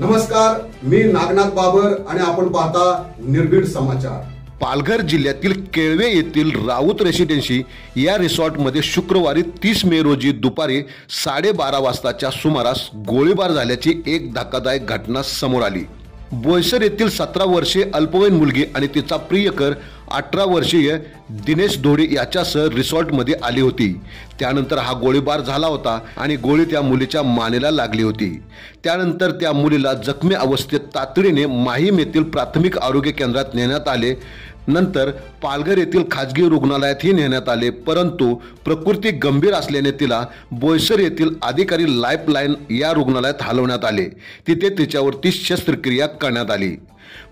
नमस्कार, मी नागनाथ बाबर आणि आपण पाहता निर्भीड समाचार। पालघर जिल्ह्यातील केळवे येथील राऊत रेसिडेन्सी या रिसॉर्टमध्ये शुक्रवारी 30 मे रोजी दुपारी 12:30 वाजताच्या सुमारास गोळीबार झाल्याची एक धक्कादायक घटना समोर आली। बोईसर येथील 17 वर्षीय अल्पवयीन मुलगी आणि तिचा प्रियकर 18 वर्षीय दिनेश धोडे याच्यासह रिसॉर्टमध्ये आली होती। त्यानंतर हा गोळीबार झाला होता आणि गोळी त्या मुलीच्या मानेला लागली होती। त्यानंतर त्या मुलीला जखमी अवस्थेत तातडीने माहीम येथील प्राथमिक आरोग्य केंद्रात नेण्यात आले। नंतर पालघर येथील खाजगी रुग्णालयातही नेण्यात आले, परंतु प्रकृती गंभीर असल्याने तिला बोईसर येथील अधिकारी लाईफलाईन या रुग्णालयात हलवण्यात आले। तिथे तिच्यावरती शस्त्रक्रिया करण्यात आली।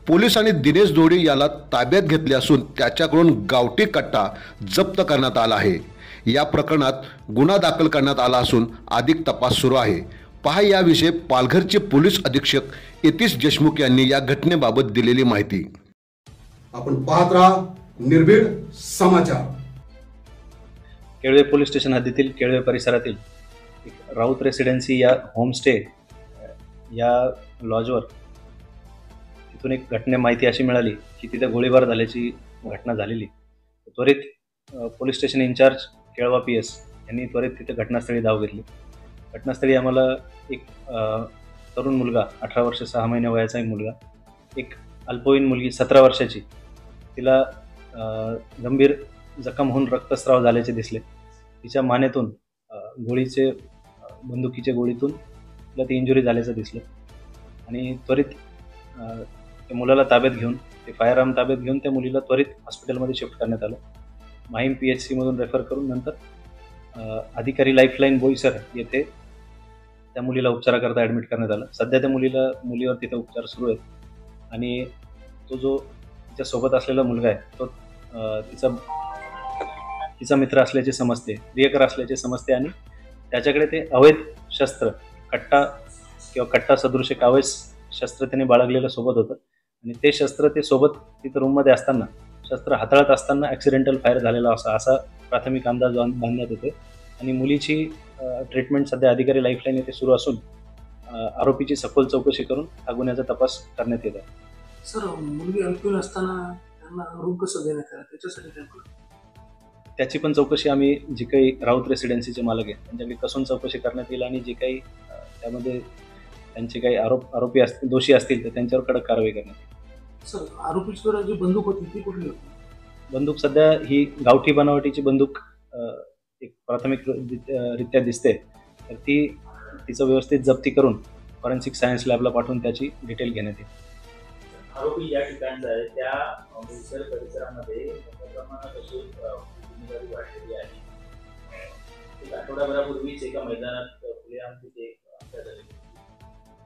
पोलिसांनी दिनेश धोडे याला ताब्यात घेतले असून त्याच्याकडून गावठी कट्टा जप्त करण्यात आला आहे। या प्रकरणात गुन्हा दाखल करण्यात आला असून अधिक तपास सुरू आहे। पहा याविषयी पालघरचे पोलीस अधीक्षक यतीश देशमुख यांनी या घटनेबाबत दिलेली माहिती। आपण पाहत राहा निर्भीड समाचार। केळवे पोलीस स्टेशन हद्दीतील केळवे परिसरातील राऊत रेसिडेन्सी या होमस्टे या लॉजवर तिथून एक माहिती अशी मिळाली की तिथे गोळीबार झाल्याची घटना झालेली। त्वरित police station in-charge Kelva PS यांनी त्वरित तिथे घटनास्थळी धाव घेतली। घटनास्थळी आम्हाला एक तरुण मुलगा 18 वर्ष 6 महिने वयाचा एक मुलगा, एक अल्पवयीन मुलगी 17 वर्षाची, तिला गंभीर जखम होऊन रक्तस्राव झाल्याचे दिसले। तिच्या मानेतून बंदुकीच्या गोळीतून तिला ती इंजुरी झाल्याचं दिसलं आणि त्वरित त्या मुलाला ताब्यात घेऊन ते फायरआर्म ताब्यात घेऊन त्या मुलीला त्वरित हॉस्पिटलमध्ये शिफ्ट करण्यात आलं। माहीम PHC मधून रेफर करून नंतर अधिकारी लाईफलाईन बोईसर येथे त्या मुलीला उपचाराकरता ॲडमिट करण्यात आलं। सध्या त्या मुलीवर तिथे उपचार सुरू आहेत आणि तो जो तिच्यासोबत असलेला मुलगा आहे तो तिचा मित्र असल्याचे समजते, प्रियकर असल्याचे समजते आणि त्याच्याकडे ते अवैध शस्त्र कट्टा सदृश एक अवैध शस्त्र त्याने बाळगलेलं सोबत होतं आणि ते शस्त्र ते सोबत तिथं रूममध्ये असताना शस्त्र हाताळत असताना ॲक्सिडेंटल फायर झालेला असा प्राथमिक अंदाज बांधण्यात येतो आणि मुलीची ट्रीटमेंट सध्या अधिकारी लाईफलाईन येथे सुरू असून आरोपीची सखोल चौकशी करून हा गुन्ह्याचा तपास करण्यात येत आहे। सर, मुलगी अल्पवयीन असताना त्यांना रूम कसं देण्यात आलं त्याच्यासाठी त्याची पण चौकशी आम्ही जी काही राऊत रेसिडेन्सीचे मालक आहेत त्यांच्याकडे कसून चौकशी करण्यात येईल आणि जे काही त्यामध्ये त्यांचे काही आरोपी असतील, दोषी असतील तर त्यांच्यावर कडक कारवाई करण्यात येईल। सर, आरोपीची जी बंदूक होती ती कुठली होती? बंदूक सध्या ही गावठी बनावटीची बंदूक एक प्राथमिक रित्या दिसते, तर तिचं व्यवस्थित जप्ती करून फॉरेन्सिक सायन्स लॅबला पाठवून त्याची डिटेल घेण्यात येईल। आरोपी या ठिकाणचा आहे त्या बोईसर परिसरामध्ये मोठ्या प्रमाणात अशी गुन्हेगारी वाढलेली आहे। एक आठवड्याभरापूर्वीच एका मैदानात खुलेआम तिथे हत्या झालेली होती।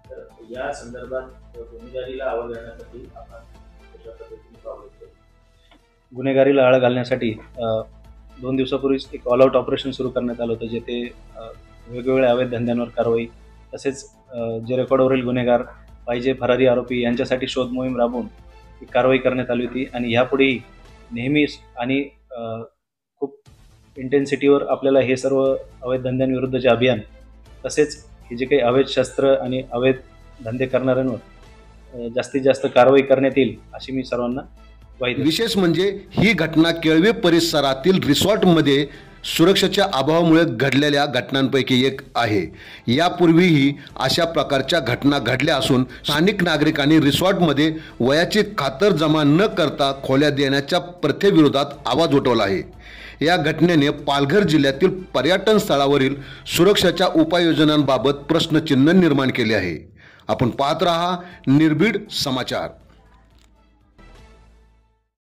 तर या संदर्भात गुन्हेगारीला आळा घालण्यासाठी आपण कशा पद्धतीने पावलं उचलतो? गुन्हेगारीला आळा घालण्यासाठी 2 दिवसापूर्वीच एक ऑल आउट ऑपरेशन सुरू करण्यात आलं होतं, जेथे वेगवेगळ्या अवैध धंद्यांवर कारवाई तसेच जे रेकॉर्डवरील गुन्हेगार पाहिजे फरारी आरोपी यांच्यासाठी शोध मोहीम राबवून ही कारवाई करण्यात आली होती आणि ह्यापुढेही नेहमीच आणि खूप इंटेन्सिटीवर आपल्याला हे सर्व अवैध धंद्यांविरुद्धचे अभियान तसेच हे जे काही अवैध शस्त्र आणि अवैध धंदे करणाऱ्यांवर जास्तीत जास्त कारवाई करण्यात येईल अशी मी सर्वांना ग्वाही देतो। विशेष म्हणजे ही घटना केळवे परिसरातील रिसॉर्टमध्ये सुरक्षेच्या अभावामुळे घडलेल्या घटनांपैकी एक आहे। यापूर्वीही अशा प्रकारच्या घटना घडल्या असून स्थानिक नागरिकांनी रिसॉर्टमध्ये वयाची खातरजमा न करता खोल्या देण्याच्या प्रथेविरोधात आवाज उठवला आहे। या घटनेने पालघर जिल्ह्यातील पर्यटन स्थळावरील सुरक्षेच्या उपाययोजनांबाबत प्रश्नचिन्ह निर्माण केले आहे। आपण पाहत रहा निर्भीड समाचार।